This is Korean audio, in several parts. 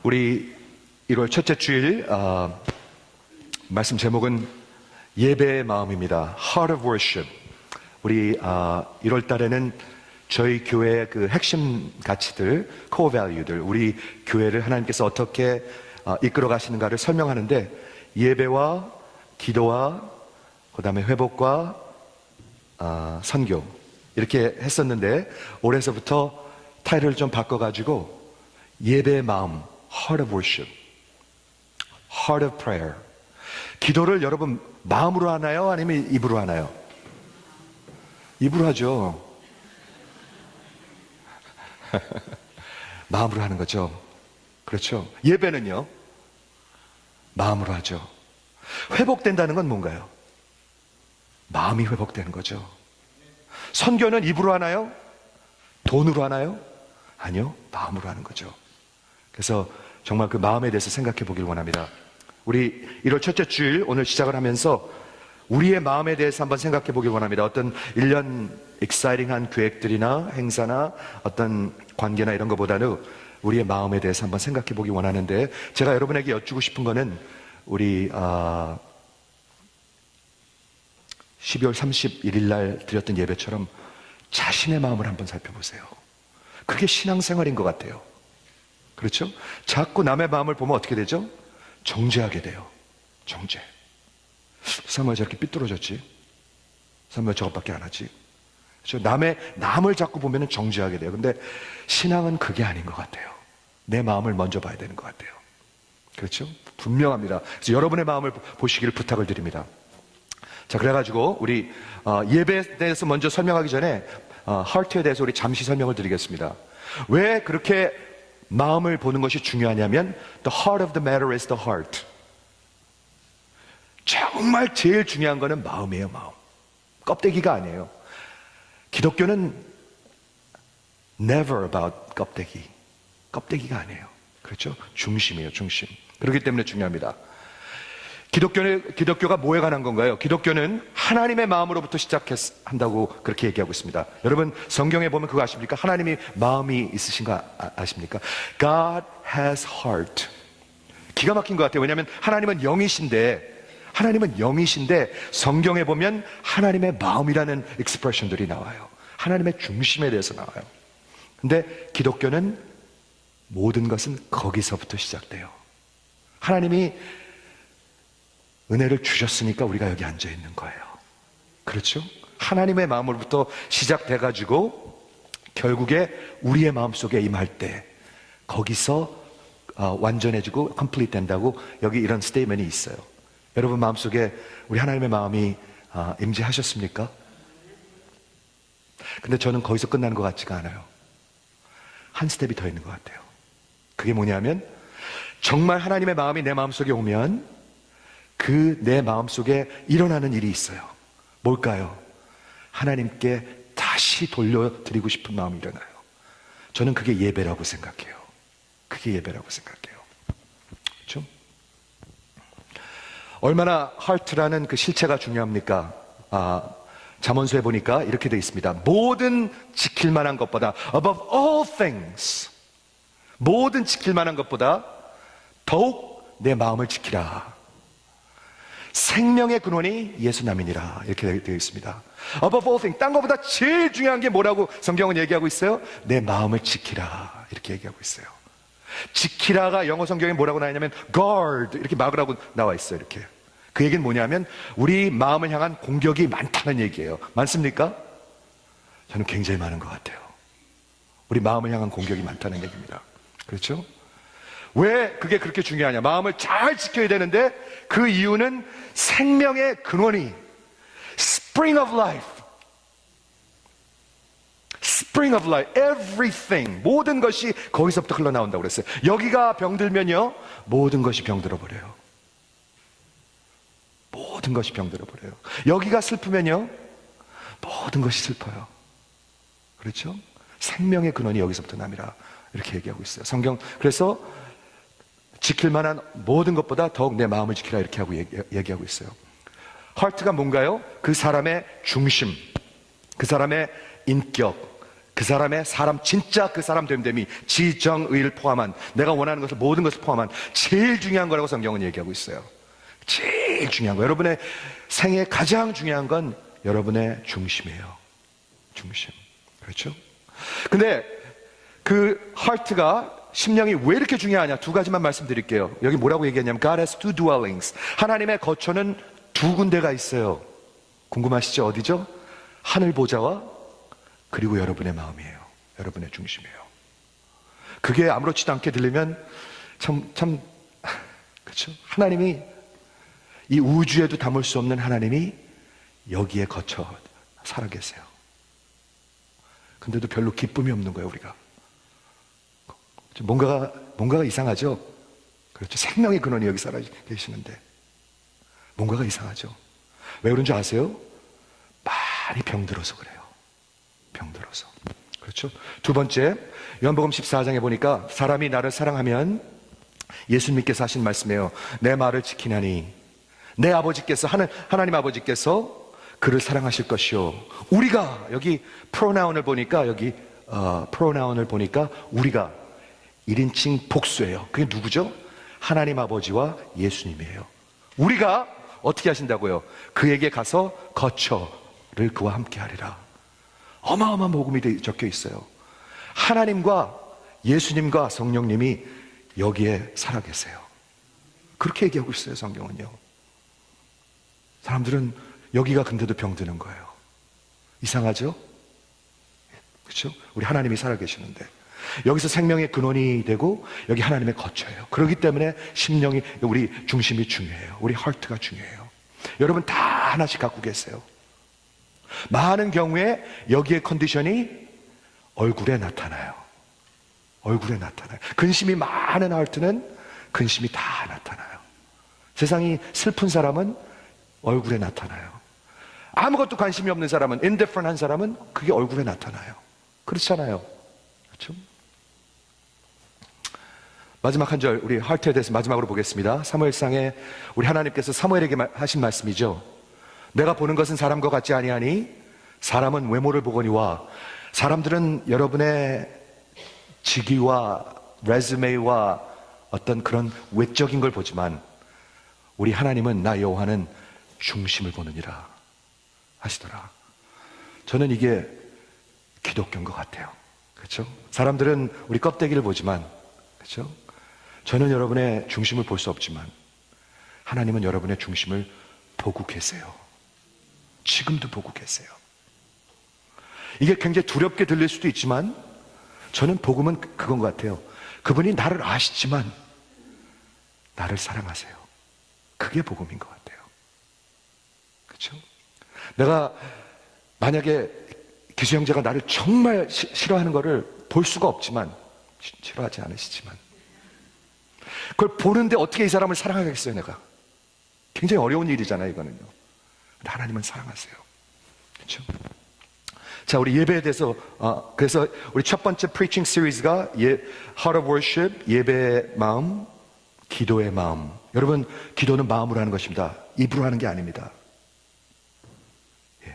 우리 1월 첫째 주일 말씀 제목은 예배의 마음입니다. Heart of Worship. 우리 1월 달에는 저희 교회의 그 핵심 가치들, core value들, 우리 교회를 하나님께서 어떻게 이끌어 가시는가를 설명하는데, 예배와 기도와 그 다음에 회복과 선교 이렇게 했었는데, 올해서부터 타이틀을 좀 바꿔가지고 예배의 마음, Heart of Worship, Heart of Prayer. 기도를 여러분 마음으로 하나요? 아니면 입으로 하나요? 입으로 하죠. 마음으로 하는 거죠. 그렇죠. 예배는요, 마음으로 하죠. 회복된다는 건 뭔가요? 마음이 회복되는 거죠. 선교는 입으로 하나요? 돈으로 하나요? 아니요, 마음으로 하는 거죠. 그래서 정말 그 마음에 대해서 생각해 보길 원합니다. 우리 1월 첫째 주일 오늘 시작을 하면서 우리의 마음에 대해서 한번 생각해 보길 원합니다. 어떤 1년 익사이팅한 계획들이나 행사나 어떤 관계나 이런 것보다는 우리의 마음에 대해서 한번 생각해 보기 원하는데, 제가 여러분에게 여쭈고 싶은 거는 우리 12월 31일 날 드렸던 예배처럼 자신의 마음을 한번 살펴보세요. 그게 신앙생활인 것 같아요. 그렇죠? 자꾸 남의 마음을 보면 어떻게 되죠? 정죄하게 돼요. 정죄. 사무엘 저렇게 삐뚤어졌지? 사무엘 저것밖에 안 하지? 그렇죠? 남을 자꾸 보면 정죄하게 돼요. 근데 신앙은 그게 아닌 것 같아요. 내 마음을 먼저 봐야 되는 것 같아요. 그렇죠? 분명합니다. 그래서 여러분의 마음을 보시기를 부탁을 드립니다. 자, 그래가지고 우리 예배에 대해서 먼저 설명하기 전에 하트에 대해서 우리 잠시 설명을 드리겠습니다. 왜 그렇게 마음을 보는 것이 중요하냐면, the heart of the matter is the heart. 정말 제일 중요한 거는 마음이에요. 마음. 껍데기가 아니에요. 기독교는 never about 껍데기. 껍데기가 아니에요. 그렇죠? 중심이에요. 중심. 그렇기 때문에 중요합니다. 기독교가 뭐에 관한 건가요? 기독교는 하나님의 마음으로부터 시작한다고 그렇게 얘기하고 있습니다. 여러분 성경에 보면 그거 아십니까? 하나님이 마음이 있으신 거 아십니까? God has heart. 기가 막힌 것 같아요. 왜냐하면 하나님은 영이신데 성경에 보면 하나님의 마음이라는 익스프레션들이 나와요. 하나님의 중심에 대해서 나와요. 근데 기독교는 모든 것은 거기서부터 시작돼요. 하나님이 은혜를 주셨으니까 우리가 여기 앉아 있는 거예요. 그렇죠? 하나님의 마음으로부터 시작돼가지고 결국에 우리의 마음속에 임할 때 거기서 완전해지고 컴플리트 된다고 여기 이런 스테이트먼이 있어요. 여러분 마음속에 우리 하나님의 마음이 임재하셨습니까? 근데 저는 거기서 끝나는 것 같지가 않아요. 한 스텝이 더 있는 것 같아요. 그게 뭐냐면, 정말 하나님의 마음이 내 마음속에 오면 그 내 마음속에 일어나는 일이 있어요. 뭘까요? 하나님께 다시 돌려드리고 싶은 마음이 일어나요. 저는 그게 예배라고 생각해요. 그게 예배라고 생각해요. 그렇죠? 얼마나 하트라는 그 실체가 중요합니까? 잠언서에 보니까 이렇게 되어 있습니다. 모든 지킬 만한 것보다, above all things, 모든 지킬 만한 것보다 더욱 내 마음을 지키라. 생명의 근원이 예수남이니라. 이렇게 되어 있습니다. Above all things, 딴 것보다 제일 중요한 게 뭐라고 성경은 얘기하고 있어요? 내 마음을 지키라. 이렇게 얘기하고 있어요. 지키라가 영어 성경에 뭐라고 나와 있냐면 guard, 이렇게 막으라고 나와 있어요. 이렇게. 그 얘기는 뭐냐면 우리 마음을 향한 공격이 많다는 얘기예요. 많습니까? 저는 굉장히 많은 것 같아요. 우리 마음을 향한 공격이 많다는 얘기입니다. 그렇죠? 왜 그게 그렇게 중요하냐? 마음을 잘 지켜야 되는데, 그 이유는 생명의 근원이 Spring of Life, Spring of Life, everything, 모든 것이 거기서부터 흘러나온다고 그랬어요. 여기가 병들면요, 모든 것이 병들어버려요. 모든 것이 병들어버려요. 여기가 슬프면요, 모든 것이 슬퍼요. 그렇죠? 생명의 근원이 여기서부터 남이라. 이렇게 얘기하고 있어요. 성경. 그래서 지킬 만한 모든 것보다 더욱 내 마음을 지키라. 이렇게 하고 얘기하고 있어요. 하트가 뭔가요? 그 사람의 중심, 그 사람의 인격, 그 사람의 진짜 그 사람 됨됨이 지정의를 포함한 내가 원하는 것을 모든 것을 포함한 제일 중요한 거라고 성경은 얘기하고 있어요. 제일 중요한 거. 여러분의 생애 가장 중요한 건 여러분의 중심이에요. 중심. 그렇죠? 근데 그 heart가 심령이 왜 이렇게 중요하냐? 두 가지만 말씀드릴게요. 여기 뭐라고 얘기했냐면 God has two dwellings. 하나님의 거처는 두 군데가 있어요. 궁금하시죠? 어디죠? 하늘 보좌와 그리고 여러분의 마음이에요. 여러분의 중심이에요. 그게 아무렇지도 않게 들리면 그렇죠? 하나님이 이 우주에도 담을 수 없는 하나님이 여기에 거쳐 살아계세요. 근데도 별로 기쁨이 없는 거예요, 우리가. 뭔가가 이상하죠? 그렇죠. 생명의 근원이 여기 살아 계시는데 뭔가가 이상하죠. 왜 그런 줄 아세요? 많이 병들어서 그래요. 병들어서. 그렇죠. 두 번째, 요한복음 14장에 보니까 사람이 나를 사랑하면 예수님께서 하신 말씀이에요. 내 말을 지키나니 내 아버지께서 하나님 아버지께서 그를 사랑하실 것이요. 우리가 여기 프로나운을 보니까 우리가 1인칭 복수예요. 그게 누구죠? 하나님 아버지와 예수님이에요. 우리가 어떻게 하신다고요? 그에게 가서 거처를 그와 함께 하리라. 어마어마한 복음이 적혀 있어요. 하나님과 예수님과 성령님이 여기에 살아계세요. 그렇게 얘기하고 있어요, 성경은요. 사람들은 여기가 근데도 병드는 거예요. 이상하죠? 그렇죠? 우리 하나님이 살아계시는데 여기서 생명의 근원이 되고 여기 하나님의 거처예요. 그렇기 때문에 심령이, 우리 중심이 중요해요. 우리 하트가 중요해요. 여러분 다 하나씩 갖고 계세요. 많은 경우에 여기에 컨디션이 얼굴에 나타나요. 얼굴에 나타나요. 근심이 많은 하트는 근심이 다 나타나요. 세상이 슬픈 사람은 얼굴에 나타나요. 아무것도 관심이 없는 사람은, indifferent한 사람은 그게 얼굴에 나타나요. 그렇잖아요. 그렇죠? 마지막 한 절, 우리 하트에 대해서 마지막으로 보겠습니다. 사무엘상에 우리 하나님께서 사무엘에게 하신 말씀이죠. 내가 보는 것은 사람과 같지 아니하니 사람은 외모를 보거니와. 사람들은 여러분의 직위와 레즈메와 어떤 그런 외적인 걸 보지만 우리 하나님은, 나 여호와는 중심을 보느니라 하시더라. 저는 이게 기독교인 것 같아요. 그렇죠? 사람들은 우리 껍데기를 보지만, 그렇죠? 저는 여러분의 중심을 볼 수 없지만 하나님은 여러분의 중심을 보고 계세요. 지금도 보고 계세요. 이게 굉장히 두렵게 들릴 수도 있지만 저는 복음은 그건 것 같아요. 그분이 나를 아시지만 나를 사랑하세요. 그게 복음인 것 같아요. 그렇죠? 내가 만약에 기수 형제가 나를 정말 싫어하는 거를 볼 수가 없지만, 싫어하지 않으시지만 그걸 보는데 어떻게 이 사람을 사랑하겠어요? 내가 굉장히 어려운 일이잖아요, 이거는요. 근데 하나님은 사랑하세요. 그렇죠? 자, 우리 예배에 대해서 그래서 우리 첫 번째 preaching 시리즈가 Heart of Worship, 예배의 마음, 기도의 마음. 여러분, 기도는 마음으로 하는 것입니다. 입으로 하는 게 아닙니다.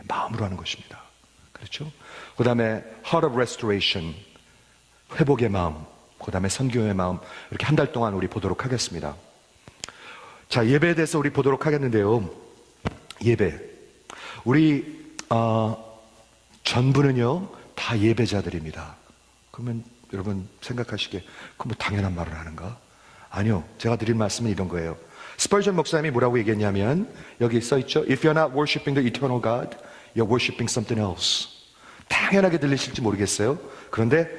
마음으로 하는 것입니다. 그렇죠? 그 다음에 Heart of Restoration, 회복의 마음, 그 다음에 선교의 마음, 이렇게 한 달 동안 우리 보도록 하겠습니다. 자, 예배에 대해서 우리 보도록 하겠는데요. 예배, 우리 전부는요 다 예배자들입니다. 그러면 여러분 생각하시기에 그 뭐 당연한 말을 하는가? 아니요, 제가 드릴 말씀은 이런 거예요. 스펄전 목사님이 뭐라고 얘기했냐면, 여기 써있죠. If you're not worshiping the eternal God, you're worshiping something else. 당연하게 들리실지 모르겠어요. 그런데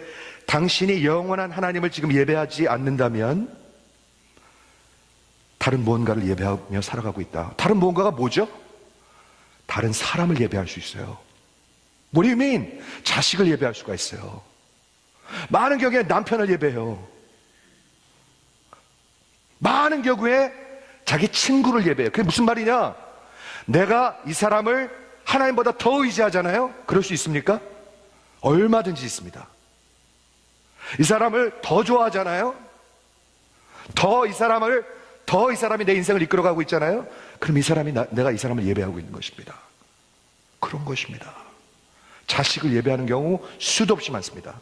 당신이 영원한 하나님을 지금 예배하지 않는다면 다른 무언가를 예배하며 살아가고 있다. 다른 무언가가 뭐죠? 다른 사람을 예배할 수 있어요. What do you mean? 자식을 예배할 수가 있어요. 많은 경우에 남편을 예배해요. 많은 경우에 자기 친구를 예배해요. 그게 무슨 말이냐? 내가 이 사람을 하나님보다 더 의지하잖아요. 그럴 수 있습니까? 얼마든지 있습니다. 이 사람을 더 좋아하잖아요. 더 이 사람이 내 인생을 이끌어가고 있잖아요. 그럼 이 사람이 내가 이 사람을 예배하고 있는 것입니다. 그런 것입니다. 자식을 예배하는 경우 수도 없이 많습니다.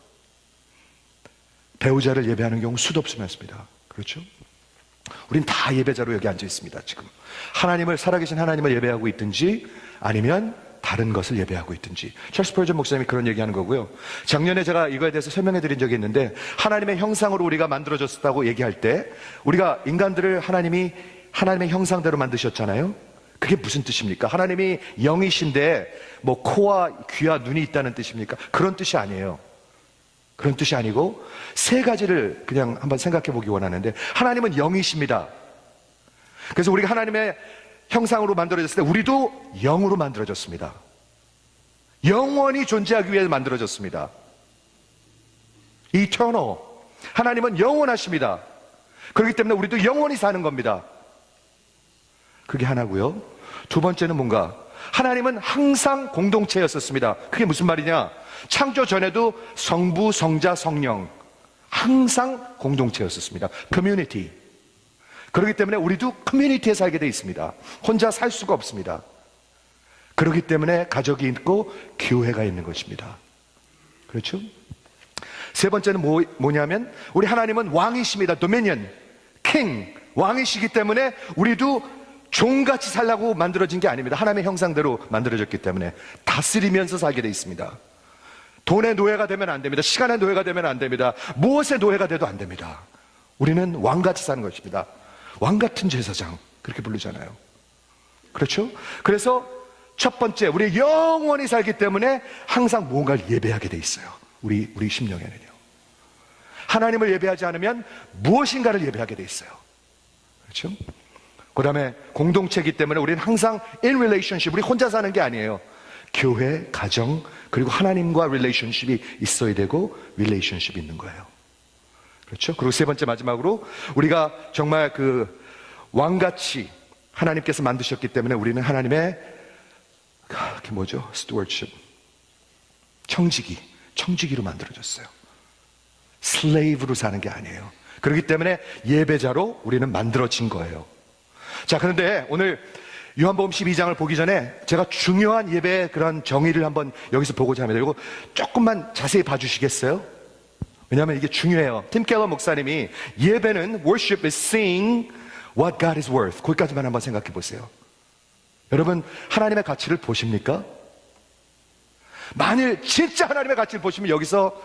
배우자를 예배하는 경우 수도 없이 많습니다. 그렇죠? 우린 다 예배자로 여기 앉아 있습니다. 지금 하나님을, 살아계신 하나님을 예배하고 있든지 아니면 다른 것을 예배하고 있든지. 찰스 스퍼전 목사님이 그런 얘기하는 거고요. 작년에 제가 이거에 대해서 설명해 드린 적이 있는데, 하나님의 형상으로 우리가 만들어졌다고 얘기할 때, 우리가 인간들을 하나님이 하나님의 형상대로 만드셨잖아요. 그게 무슨 뜻입니까? 하나님이 영이신데 뭐 코와 귀와 눈이 있다는 뜻입니까? 그런 뜻이 아니에요. 그런 뜻이 아니고 세 가지를 그냥 한번 생각해 보기 원하는데, 하나님은 영이십니다. 그래서 우리가 하나님의 형상으로 만들어졌을 때 우리도 영으로 만들어졌습니다. 영원히 존재하기 위해 만들어졌습니다. Eternal. 하나님은 영원하십니다. 그렇기 때문에 우리도 영원히 사는 겁니다. 그게 하나고요. 두 번째는 뭔가, 하나님은 항상 공동체였었습니다. 그게 무슨 말이냐? 창조 전에도 성부, 성자, 성령 항상 공동체였었습니다. 커뮤니티. 그렇기 때문에 우리도 커뮤니티에 살게 돼 있습니다. 혼자 살 수가 없습니다. 그렇기 때문에 가족이 있고 교회가 있는 것입니다. 그렇죠? 세 번째는 뭐냐면, 우리 하나님은 왕이십니다. 도미니언, king, 왕이시기 때문에 우리도 종같이 살라고 만들어진 게 아닙니다. 하나님의 형상대로 만들어졌기 때문에 다스리면서 살게 돼 있습니다. 돈의 노예가 되면 안 됩니다. 시간의 노예가 되면 안 됩니다. 무엇의 노예가 돼도 안 됩니다. 우리는 왕같이 사는 것입니다. 왕같은 제사장, 그렇게 부르잖아요. 그렇죠? 그래서 첫 번째, 우리 영원히 살기 때문에 항상 무언가를 예배하게 돼 있어요. 우리 심령에는요. 하나님을 예배하지 않으면 무엇인가를 예배하게 돼 있어요. 그렇죠? 그 다음에 공동체이기 때문에 우리는 항상 in relationship, 우리 혼자 사는 게 아니에요. 교회, 가정, 그리고 하나님과 relationship이 있어야 되고 relationship이 있는 거예요. 그렇죠? 그리고 세 번째, 마지막으로 우리가 정말 그 왕같이 하나님께서 만드셨기 때문에 우리는 하나님의 그게 뭐죠? stewardship, 청지기로 만들어졌어요. slave로 사는 게 아니에요. 그렇기 때문에 예배자로 우리는 만들어진 거예요. 자, 그런데 오늘 요한복음 12장을 보기 전에 제가 중요한 예배의 그런 정의를 한번 여기서 보고자 합니다. 이거 조금만 자세히 봐주시겠어요? 왜냐하면 이게 중요해요. 팀 켈러 목사님이 예배는 worship is seeing what God is worth, 거기까지만 한번 생각해 보세요. 여러분, 하나님의 가치를 보십니까? 만일 진짜 하나님의 가치를 보시면 여기서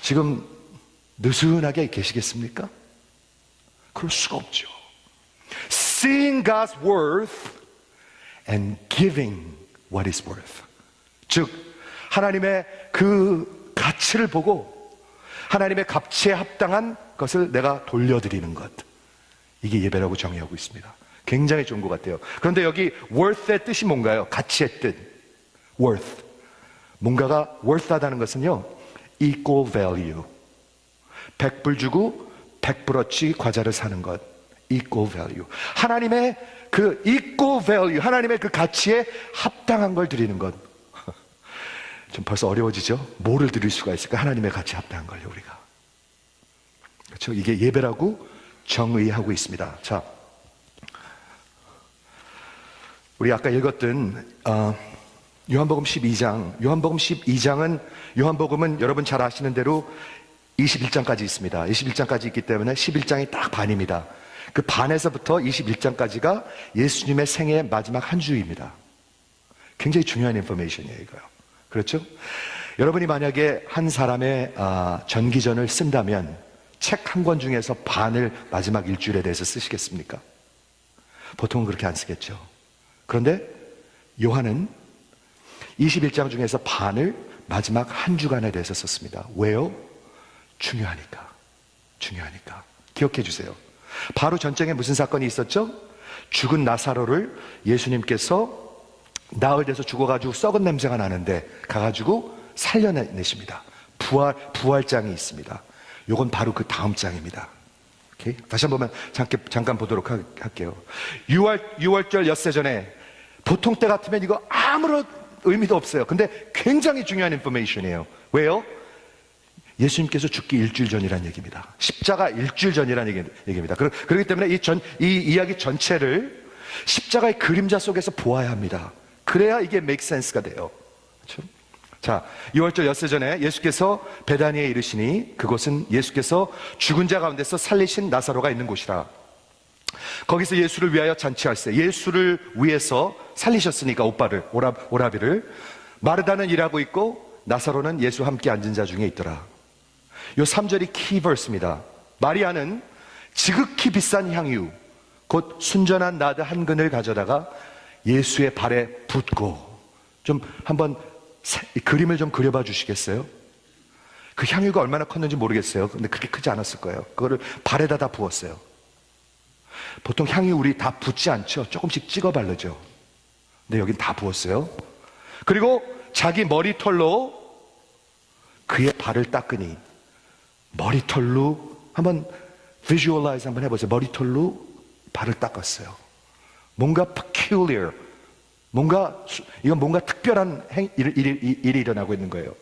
지금 느슨하게 계시겠습니까? 그럴 수가 없죠. Seeing God's worth and giving what is worth. 즉, 하나님의 그 가치를 보고 하나님의 값에 합당한 것을 내가 돌려드리는 것, 이게 예배라고 정의하고 있습니다. 굉장히 좋은 것 같아요. 그런데 여기 worth의 뜻이 뭔가요? 가치의 뜻, worth. 뭔가가 worth하다는 것은요, equal value. 100불 주고 100불어치 과자를 사는 것, equal value. 하나님의 그 equal value, 하나님의 그 가치에 합당한 걸 드리는 것. 좀 벌써 어려워지죠? 뭐를 드릴 수가 있을까? 하나님의 가치에 합당한 걸요, 우리가. 그렇죠? 이게 예배라고 정의하고 있습니다. 자, 우리 아까 읽었던 요한복음 12장, 요한복음 12장은, 요한복음은 여러분 잘 아시는 대로 21장까지 있습니다. 21장까지 있기 때문에 11장이 딱 반입니다. 그 반에서부터 21장까지가 예수님의 생애의 마지막 한 주입니다. 굉장히 중요한 인포메이션이에요, 이거요. 그렇죠? 여러분이 만약에 한 사람의 전기전을 쓴다면 책 한 권 중에서 반을 마지막 일주일에 대해서 쓰시겠습니까? 보통은 그렇게 안 쓰겠죠. 그런데 요한은 21장 중에서 반을 마지막 한 주간에 대해서 썼습니다. 왜요? 중요하니까. 기억해 주세요. 바로 전쟁에 무슨 사건이 있었죠? 죽은 나사로를 예수님께서 나흘 돼서 죽어가지고 썩은 냄새가 나는데 가가지고 살려내십니다. 부활장이 있습니다. 요건 바로 그 다음 장입니다. 오케이? 다시 한번 잠깐 보도록 할게요. 6월절 엿새 전에, 보통 때 같으면 이거 아무런 의미도 없어요. 근데 굉장히 중요한 인포메이션이에요. 왜요? 예수님께서 죽기 일주일 전이라는 얘기입니다. 십자가 일주일 전이라는 얘기입니다. 그렇기 때문에 이 이야기 전체를 십자가의 그림자 속에서 보아야 합니다. 그래야 이게 make sense가 돼요. 그렇죠? 자, 6월절 엿새 전에 예수께서 베다니에 이르시니 그곳은 예수께서 죽은 자 가운데서 살리신 나사로가 있는 곳이라. 거기서 예수를 위하여 잔치할세. 예수를 위해서 살리셨으니까 오라비를. 마르다는 일하고 있고 나사로는 예수와 함께 앉은 자 중에 있더라. 요 3절이 키버스입니다. 마리아는 지극히 비싼 향유 곧 순전한 나드 한 근을 가져다가 예수의 발에 붓고, 좀 한번 그림을 좀 그려봐 주시겠어요? 그 향유가 얼마나 컸는지 모르겠어요. 근데 그렇게 크지 않았을 거예요. 그거를 발에다 다 부었어요. 보통 향유 우리 다 붓지 않죠? 조금씩 찍어 바르죠. 근데 여긴 다 부었어요. 그리고 자기 머리털로 그의 발을 닦으니, 머리털로 한번 visualize 한번 해보세요. 머리털로 발을 닦았어요. 뭔가 peculiar, 이건 뭔가 특별한 일이 일어나고 있는 거예요.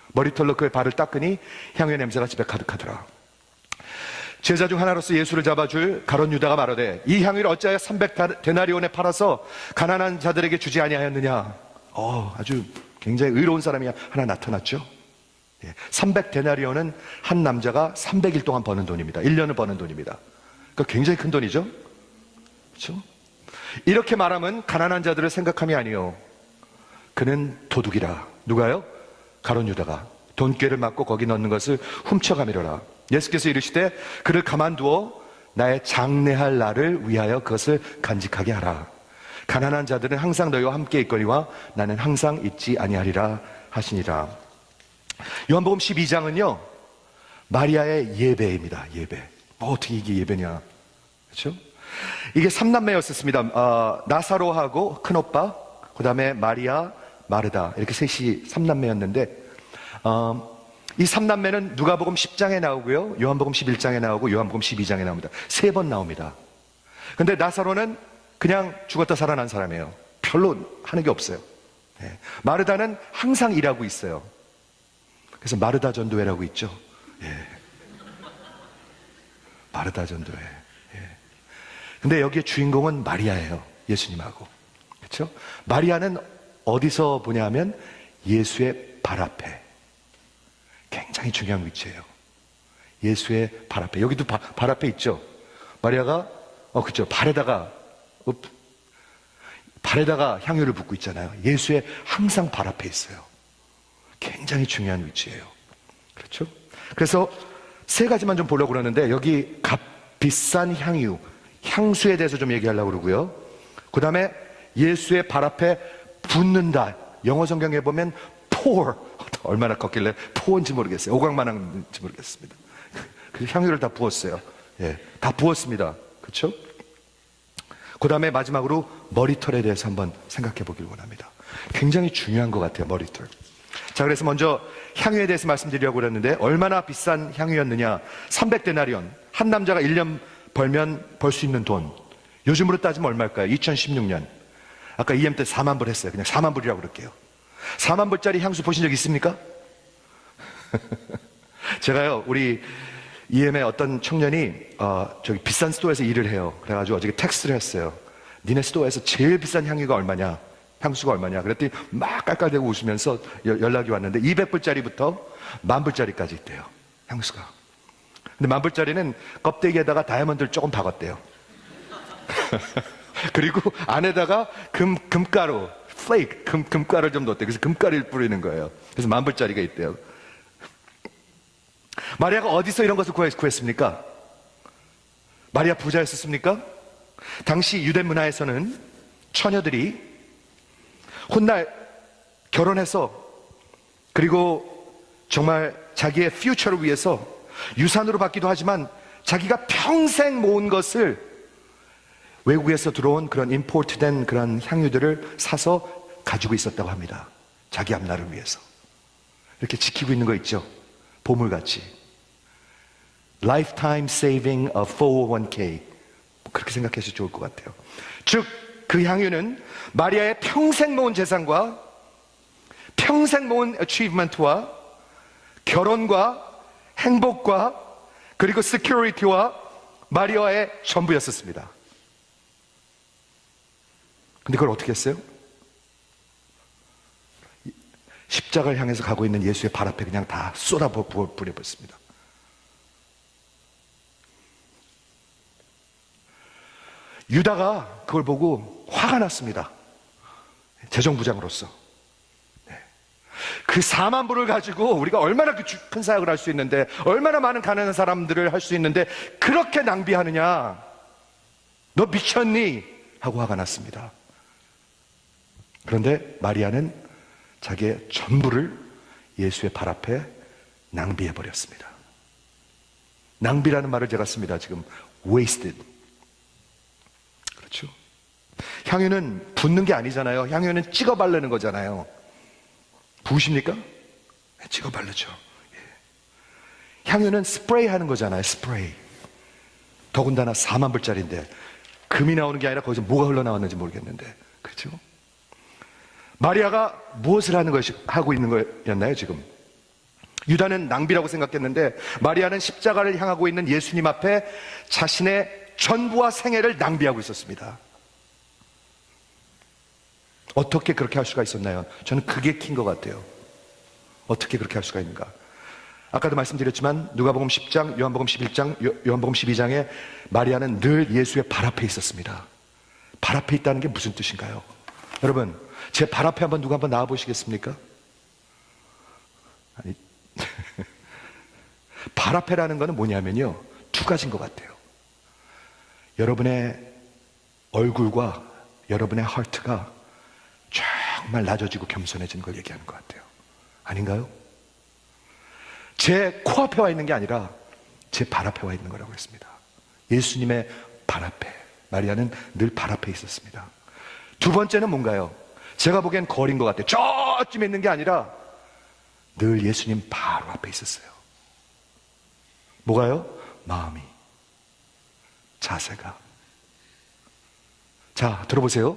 머리털로 그의 발을 닦으니 향유의 냄새가 집에 가득하더라. 제자 중 하나로서 예수를 잡아줄 가룟 유다가 말하되 이 향유를 어찌하여 300데나리온에 팔아서 가난한 자들에게 주지 아니하였느냐. 아주 굉장히 의로운 사람이 하나 나타났죠. 300데나리온은 한 남자가 300일 동안 버는 돈입니다. 1년을 버는 돈입니다. 그러니까 굉장히 큰 돈이죠. 그렇죠? 이렇게 말하면 가난한 자들을 생각함이 아니요, 그는 도둑이라. 누가요? 가룟 유다가 돈꾀를 맞고 거기 넣는 것을 훔쳐가미려라. 예수께서 이르시되 그를 가만두어 나의 장례할 날을 위하여 그것을 간직하게 하라. 가난한 자들은 항상 너희와 함께 있거니와 나는 항상 있지 아니하리라 하시니라. 요한복음 12장은요 마리아의 예배입니다. 예배. 어떻게 이게 예배냐, 그렇죠? 이게 3남매였었습니다. 나사로하고 큰오빠, 그 다음에 마리아, 마르다, 이렇게 셋이 3남매였는데 이 3남매는 누가복음 10장에 나오고요, 요한복음 11장에 나오고 요한복음 12장에 나옵니다. 3번 나옵니다. 근데 나사로는 그냥 죽었다 살아난 사람이에요. 별로 하는 게 없어요. 마르다는 항상 일하고 있어요. 그래서 마르다 전도회라고 있죠. 마르다 전도회. 근데 여기에 주인공은 마리아예요. 예수님하고. 그렇죠? 마리아는 어디서 보냐 하면 예수의 발 앞에. 굉장히 중요한 위치예요. 예수의 발 앞에. 여기도 발 앞에 있죠. 마리아가 그렇죠. 발에다가 향유를 붓고 있잖아요. 예수의 항상 발 앞에 있어요. 굉장히 중요한 위치예요. 그렇죠? 그래서 세 가지만 좀 보려고 그러는데, 여기 비싼 향수에 대해서 좀 얘기하려고 그러고요. 그 다음에 예수의 발 앞에 붓는다. 영어 성경에 보면 pour, 얼마나 컸길래 pour인지 모르겠어요. 오광만한지 모르겠습니다. 그 향유를 다 부었어요. 다 부었습니다. 그렇죠? 그 다음에 마지막으로 머리털에 대해서 한번 생각해 보길 원합니다. 굉장히 중요한 것 같아요, 머리털. 자, 그래서 먼저 향유에 대해서 말씀드리려고 그랬는데, 얼마나 비싼 향유였느냐. 300데나리온, 한 남자가 1년 벌면 벌 수 있는 돈. 요즘으로 따지면 얼마일까요? 2016년. 아까 EM 때 4만 불 했어요. 그냥 4만 불이라고 그럴게요. 4만 불짜리 향수 보신 적 있습니까? 제가요, 우리 EM의 어떤 청년이 저기 비싼 스토어에서 일을 해요. 그래가지고 어저께 텍스트를 했어요. 니네 스토어에서 제일 비싼 향수가 얼마냐? 그랬더니 막 깔깔대고 웃으면서 연락이 왔는데 200불짜리부터 10,000불짜리까지 있대요. 향수가. 근데 10,000불짜리는 껍데기에다가 다이아몬드를 조금 박았대요. 그리고 안에다가 금가루, 플레이크, 금가루를 좀 넣었대요. 그래서 금가루를 뿌리는 거예요. 그래서 10,000불짜리가 있대요. 마리아가 어디서 이런 것을 구했습니까? 마리아 부자였었습니까? 당시 유대 문화에서는 처녀들이 훗날 결혼해서, 그리고 정말 자기의 퓨처를 위해서 유산으로 받기도 하지만 자기가 평생 모은 것을 외국에서 들어온 그런 임포트된 그런 향유들을 사서 가지고 있었다고 합니다. 자기 앞날을 위해서. 이렇게 지키고 있는 거 있죠? 보물같이. Lifetime saving of 401k. 그렇게 생각해서 좋을 것 같아요. 즉, 그 향유는 마리아의 평생 모은 재산과 평생 모은 achievement와 결혼과 행복과 그리고 security와 마리아의 전부였었습니다. 근데 그걸 어떻게 했어요? 십자가를 향해서 가고 있는 예수의 발 앞에 그냥 다 쏟아 부어버렸습니다. 유다가 그걸 보고 화가 났습니다. 재정부장으로서. 그 4만 불을 가지고 우리가 얼마나 큰 사역을 할 수 있는데, 얼마나 많은 가난한 사람들을 할 수 있는데 그렇게 낭비하느냐, 너 미쳤니? 하고 화가 났습니다. 그런데 마리아는 자기의 전부를 예수의 발 앞에 낭비해버렸습니다. 낭비라는 말을 제가 씁니다. 지금 wasted. 그렇죠? 향유는 붓는 게 아니잖아요. 향유는 찍어 바르는 거잖아요. 부으십니까? 찍어 바르죠. 예. 향유는 스프레이 하는 거잖아요. 스프레이. 더군다나 4만 불짜리인데 금이 나오는 게 아니라 거기서 뭐가 흘러나왔는지 모르겠는데, 그렇죠? 마리아가 무엇을 하고 있는 거였나요, 지금? 유다는 낭비라고 생각했는데 마리아는 십자가를 향하고 있는 예수님 앞에 자신의 전부와 생애를 낭비하고 있었습니다. 어떻게 그렇게 할 수가 있었나요? 저는 그게 킨 것 같아요. 어떻게 그렇게 할 수가 있는가? 아까도 말씀드렸지만 누가복음 10장, 요한복음 11장, 요한복음 12장에 마리아는 늘 예수의 발 앞에 있었습니다. 발 앞에 있다는 게 무슨 뜻인가요? 여러분, 제 발 앞에 누가 한번 나와 보시겠습니까? 아니, 발 앞에라는 거는 뭐냐면요, 두 가지인 것 같아요. 여러분의 얼굴과 여러분의 하트가 정말 낮아지고 겸손해지는 걸 얘기하는 것 같아요. 아닌가요? 제 코앞에 와 있는 게 아니라 제 발 앞에 와 있는 거라고 했습니다. 예수님의 발 앞에, 마리아는 늘 발 앞에 있었습니다. 두 번째는 뭔가요? 제가 보기엔 거리인 것 같아요. 저쯤에 있는 게 아니라 늘 예수님 바로 앞에 있었어요. 뭐가요? 마음이, 자세가. 자, 들어보세요.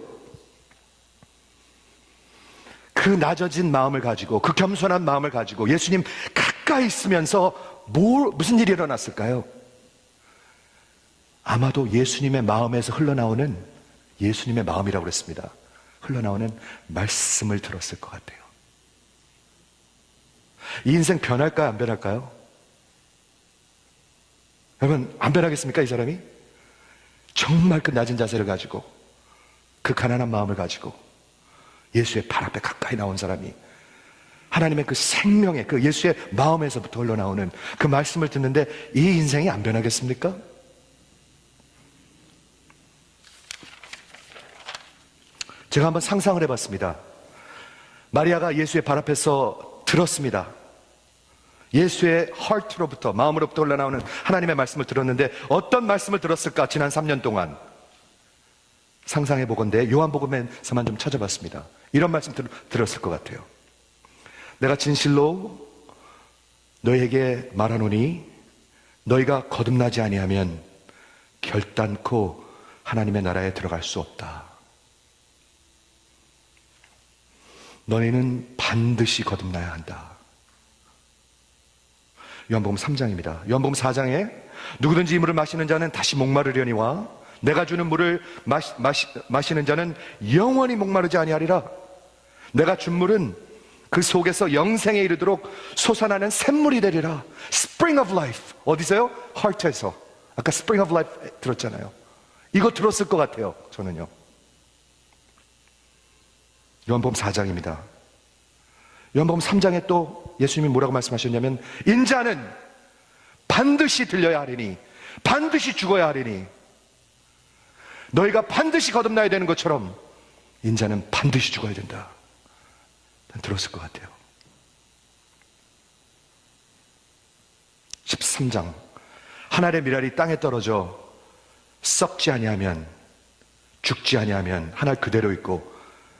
그 낮아진 마음을 가지고, 그 겸손한 마음을 가지고 예수님 가까이 있으면서 무슨 일이 일어났을까요? 아마도 예수님의 마음에서 흘러나오는, 예수님의 마음이라고 그랬습니다. 흘러나오는 말씀을 들었을 것 같아요. 이 인생 변할까요? 안 변할까요? 여러분, 안 변하겠습니까? 이 사람이? 정말 그 낮은 자세를 가지고, 그 가난한 마음을 가지고 예수의 발 앞에 가까이 나온 사람이 하나님의 그 생명의, 그 예수의 마음에서부터 흘러나오는 그 말씀을 듣는데 이 인생이 안 변하겠습니까? 제가 한번 상상을 해봤습니다. 마리아가 예수의 발 앞에서 들었습니다. 예수의 heart로부터, 마음으로부터 흘러나오는 하나님의 말씀을 들었는데 어떤 말씀을 들었을까? 지난 3년 동안 상상해 보건대 요한복음에서만 좀 찾아봤습니다. 이런 말씀 들었을 것 같아요. 내가 진실로 너희에게 말하노니 너희가 거듭나지 아니하면 결단코 하나님의 나라에 들어갈 수 없다. 너희는 반드시 거듭나야 한다. 요한복음 3장입니다. 요한복음 4장에 누구든지 이 물을 마시는 자는 다시 목마르려니와 내가 주는 물을 마시는 자는 영원히 목마르지 아니하리라. 내가 준 물은 그 속에서 영생에 이르도록 솟아나는 샘물이 되리라. Spring of life. 어디서요? Heart에서. 아까 Spring of life 들었잖아요. 이거 들었을 것 같아요, 저는요. 요한복음 4장입니다. 요한복음 3장에 또 예수님이 뭐라고 말씀하셨냐면 인자는 반드시 들려야 하리니, 반드시 죽어야 하리니, 너희가 반드시 거듭나야 되는 것처럼 인자는 반드시 죽어야 된다. 난 들었을 것 같아요. 13장 한 알의 밀알이 땅에 떨어져 썩지 아니하면, 죽지 아니하면 한 알 그대로 있고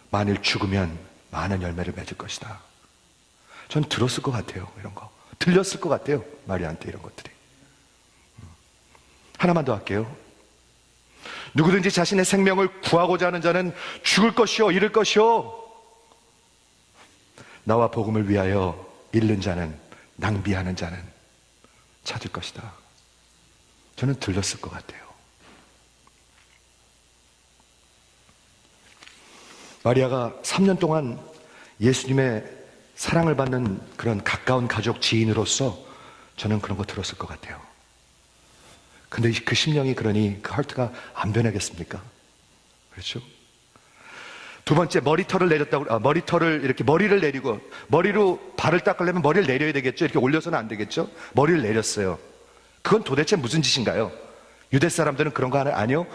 만일 죽으면 많은 열매를 맺을 것이다. 전 들었을 것 같아요. 이런 거 들렸을 것 같아요, 마리아한테 이런 것들이. 하나만 더 할게요. 누구든지 자신의 생명을 구하고자 하는 자는 죽을 것이요 잃을 것이요, 나와 복음을 위하여 잃는 자는, 낭비하는 자는 찾을 것이다. 저는 들렸을 것 같아요. 마리아가 3년 동안 예수님의 사랑을 받는 그런 가까운 가족 지인으로서 저는 그런 거 들었을 것 같아요. 근데 그 심령이 그러니 그 하트가 안 변하겠습니까? 그렇죠? 두 번째, 머리털을 내렸다고, 머리털을 이렇게 머리를 내리고, 머리로 발을 닦으려면 머리를 내려야 되겠죠? 이렇게 올려서는 안 되겠죠? 머리를 내렸어요. 그건 도대체 무슨 짓인가요? 유대 사람들은 그런 거 아니요?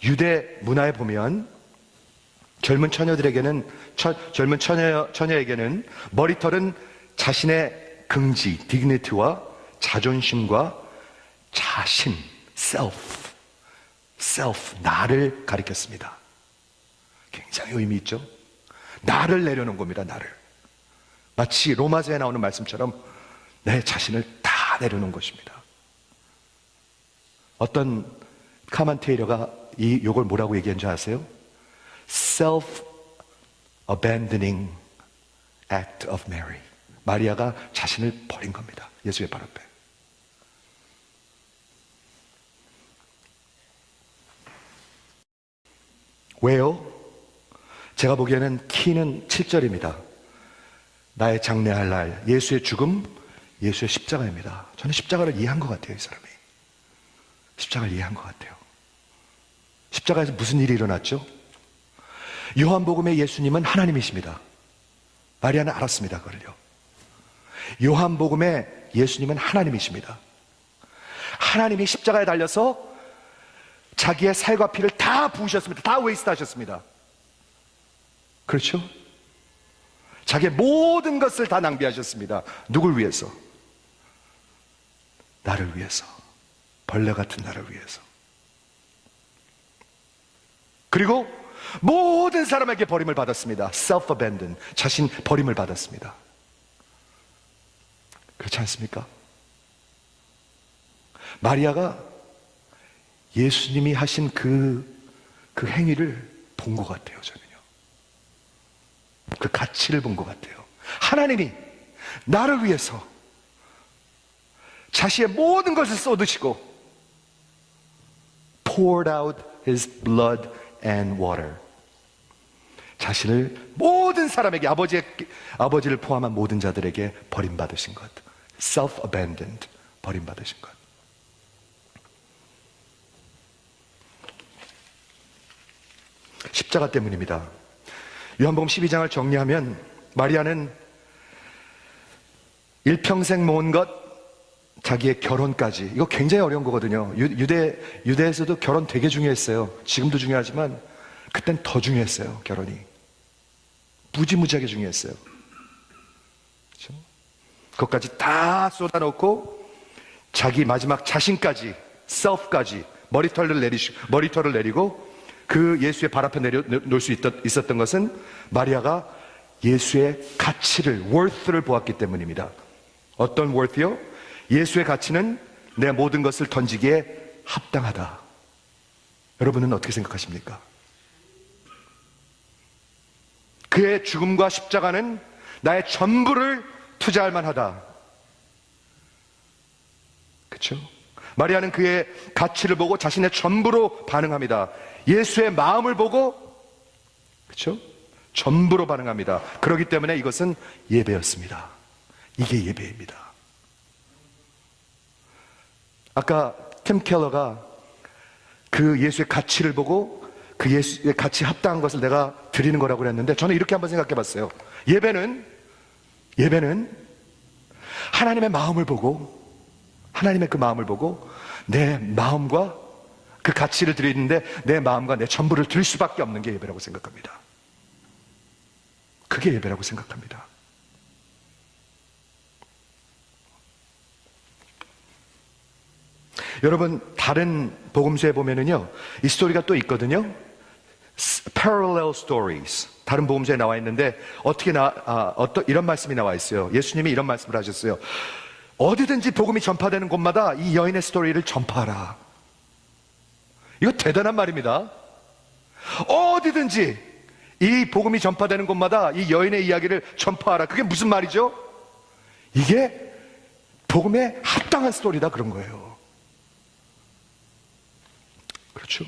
유대 문화에 보면 젊은 처녀들에게는, 젊은 처녀에게는 머리털은 자신의 긍지, dignity와 자존심과 자신, self, 나를 가리켰습니다. 굉장히 의미 있죠? 나를 내려놓은 겁니다, 나를. 마치 로마서에 나오는 말씀처럼 내 자신을 다 내려놓은 것입니다. 어떤 카멘테이터가 이걸 뭐라고 얘기한 줄 아세요? Self-abandoning act of Mary. 마리아가 자신을 버린 겁니다. 예수의 발 앞에. 왜요? 제가 보기에는 키는 7절입니다. 나의 장래할 날, 예수의 죽음, 예수의 십자가입니다. 저는 십자가를 이해한 것 같아요, 이 사람이. 십자가를 이해한 것 같아요. 십자가에서 무슨 일이 일어났죠? 요한복음의 예수님은 하나님이십니다. 마리아는 알았습니다, 그걸요. 요한복음의 예수님은 하나님이십니다. 하나님이 십자가에 달려서 자기의 살과 피를 다 부으셨습니다. 다 웨이스트 하셨습니다. 그렇죠? 자기의 모든 것을 다 낭비하셨습니다. 누굴 위해서? 나를 위해서. 벌레 같은 나를 위해서. 그리고 모든 사람에게 버림을 받았습니다. self-abandon, 자신 버림을 받았습니다. 그렇지 않습니까? 마리아가 예수님이 하신 그 행위를 본 것 같아요, 저는요. 그 가치를 본 것 같아요. 하나님이 나를 위해서 자신의 모든 것을 쏟으시고 poured out his blood and water. 자신을 모든 사람에게, 아버지를 포함한 모든 자들에게 버림받으신 것. self-abandoned, 버림받으신 것. 십자가 때문입니다. 요한복음 12장을 정리하면 마리아는 일평생 모은 것, 자기의 결혼까지, 이거 굉장히 어려운 거거든요. 유대에서도 결혼 되게 중요했어요. 지금도 중요하지만 그땐 더 중요했어요. 결혼이 무지무지하게 중요했어요. 그렇죠? 그것까지 다 쏟아놓고 자기 마지막 자신까지, self까지 머리털을 내리고 그 예수의 발 앞에 내려놓을 수 있었던 것은 마리아가 예수의 가치를, worth를 보았기 때문입니다. 어떤 worth요? 예수의 가치는 내 모든 것을 던지기에 합당하다. 여러분은 어떻게 생각하십니까? 그의 죽음과 십자가는 나의 전부를 투자할 만하다. 그렇죠? 마리아는 그의 가치를 보고 자신의 전부로 반응합니다. 예수의 마음을 보고, 그렇죠? 전부로 반응합니다. 그렇기 때문에 이것은 예배였습니다. 이게 예배입니다. 아까 팀 켈러가 그 예수의 가치를 보고 그 예수의 가치에 합당한 것을 내가 드리는 거라고 그랬는데, 저는 이렇게 한번 생각해 봤어요. 예배는 하나님의 마음을 보고, 하나님의 그 마음을 보고 내 마음과 그 가치를 드리는데 내 마음과 내 전부를 드릴 수밖에 없는 게 예배라고 생각합니다. 그게 예배라고 생각합니다. 여러분, 다른 복음서에 보면은요, 이 스토리가 또 있거든요. Parallel stories. 다른 복음서에 나와 있는데 이런 말씀이 나와 있어요. 예수님이 이런 말씀을 하셨어요. 어디든지 복음이 전파되는 곳마다 이 여인의 스토리를 전파하라. 이거 대단한 말입니다. 어디든지 이 복음이 전파되는 곳마다 이 여인의 이야기를 전파하라. 그게 무슨 말이죠? 이게 복음에 합당한 스토리다, 그런 거예요. 그렇죠?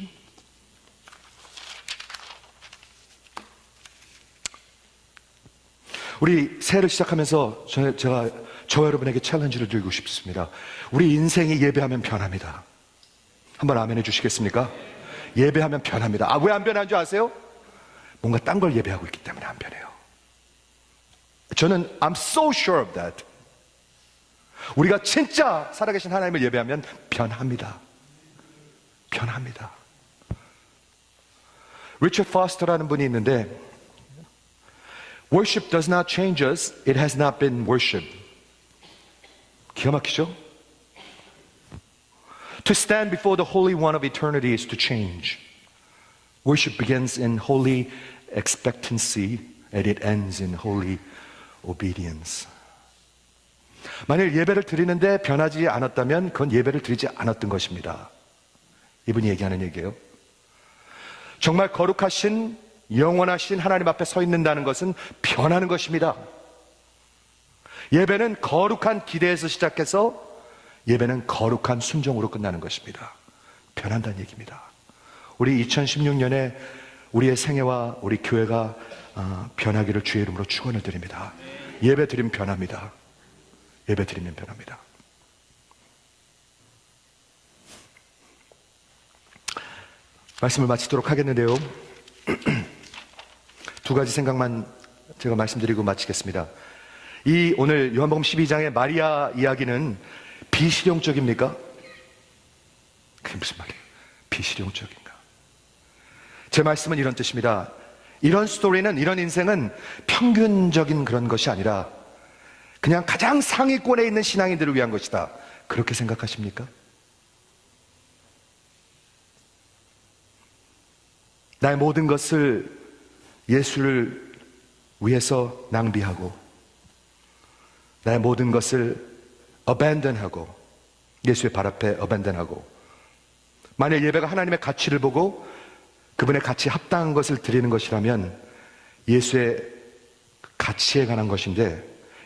우리 새해를 시작하면서 제가 저 여러분에게 챌린지를 드리고 싶습니다. 우리 인생이 예배하면 변합니다. 한번 아멘 해주시겠습니까? 예배하면 변합니다. 왜 안 변하는 줄 아세요? 뭔가 딴 걸 예배하고 있기 때문에 안 변해요. 저는 I'm so sure of that. 우리가 진짜 살아계신 하나님을 예배하면 변합니다. 변합니다. 리처드 파스터라는 분이 있는데 Worship does not change us. It has not been worshipped. 기가 막히죠? To stand before the Holy One of eternity is to change. Worship begins in holy expectancy and it ends in holy obedience. 만일 예배를 드리는데 변하지 않았다면 그건 예배를 드리지 않았던 것입니다. 이분이 얘기하는 얘기예요. 정말 거룩하신 영원하신 하나님 앞에 서 있는다는 것은 변하는 것입니다. 예배는 거룩한 기대에서 시작해서 예배는 거룩한 순종으로 끝나는 것입니다. 변한다는 얘기입니다. 우리 2016년에 우리의 생애와 우리 교회가 변하기를 주의 이름으로 축원을 드립니다. 예배 드리면 변합니다. 예배 드리면 변합니다. 말씀을 마치도록 하겠는데요. 두 가지 생각만 제가 말씀드리고 마치겠습니다. 이 오늘 요한복음 12장의 마리아 이야기는 비실용적입니까? 그게 무슨 말이에요? 비실용적인가? 제 말씀은 이런 뜻입니다. 이런 스토리는, 이런 인생은 평균적인 그런 것이 아니라 그냥 가장 상위권에 있는 신앙인들을 위한 것이다. 그렇게 생각하십니까? 나의 모든 것을 예수를 위해서 낭비하고 나의 모든 것을 abandon하고 예수의 발 앞에 abandon하고 만약 예배가 하나님의 가치를 보고 그분의 가치에 합당한 것을 드리는 것이라면 예수의 가치에 관한 것인데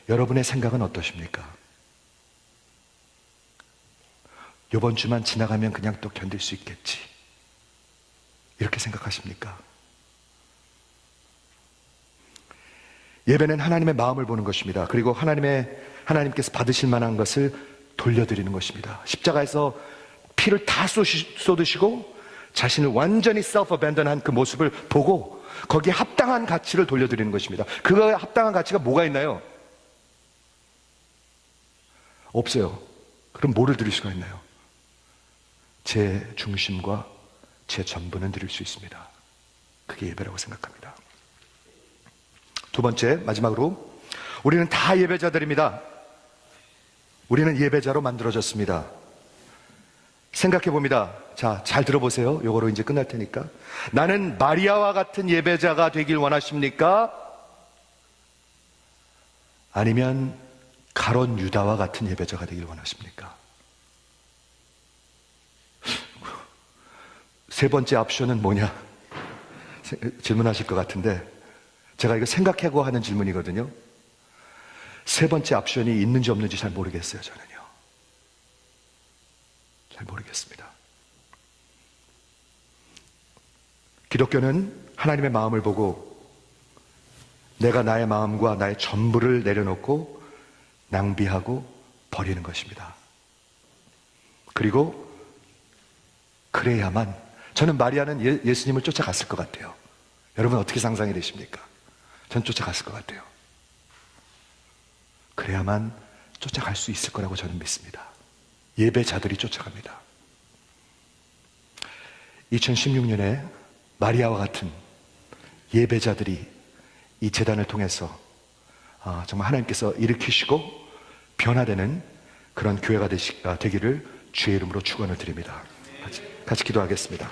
여러분의 생각은 어떠십니까? 이번 주만 지나가면 그냥 또 견딜 수 있겠지 이렇게 생각하십니까? 예배는 하나님의 마음을 보는 것입니다. 그리고 하나님께서 받으실 만한 것을 돌려드리는 것입니다. 십자가에서 피를 다 쏟으시고 자신을 완전히 self-abandon한 그 모습을 보고 거기에 합당한 가치를 돌려드리는 것입니다. 그거에 합당한 가치가 뭐가 있나요? 없어요. 그럼 뭐를 드릴 수가 있나요? 제 중심과 제 전부는 드릴 수 있습니다. 그게 예배라고 생각합니다. 두 번째, 마지막으로 우리는 다 예배자들입니다. 우리는 예배자로 만들어졌습니다. 생각해 봅니다. 자, 잘 들어보세요. 요거로 이제 끝날 테니까. 나는 마리아와 같은 예배자가 되길 원하십니까? 아니면 가론 유다와 같은 예배자가 되길 원하십니까? 세 번째 옵션은 뭐냐? 질문하실 것 같은데 제가 이거 생각하고 하는 질문이거든요. 세 번째 옵션이 있는지 없는지 잘 모르겠어요. 저는요. 잘 모르겠습니다. 기독교는 하나님의 마음을 보고 내가 나의 마음과 나의 전부를 내려놓고 낭비하고 버리는 것입니다. 그리고 그래야만 저는 마리아는 예수님을 쫓아갔을 것 같아요. 여러분 어떻게 상상이 되십니까? 전 쫓아갔을 것 같아요. 그래야만 쫓아갈 수 있을 거라고 저는 믿습니다. 예배자들이 쫓아갑니다. 2016년에 마리아와 같은 예배자들이 이 재단을 통해서 정말 하나님께서 일으키시고 변화되는 그런 교회가 되기를 주의 이름으로 축원을 드립니다. 같이 기도하겠습니다.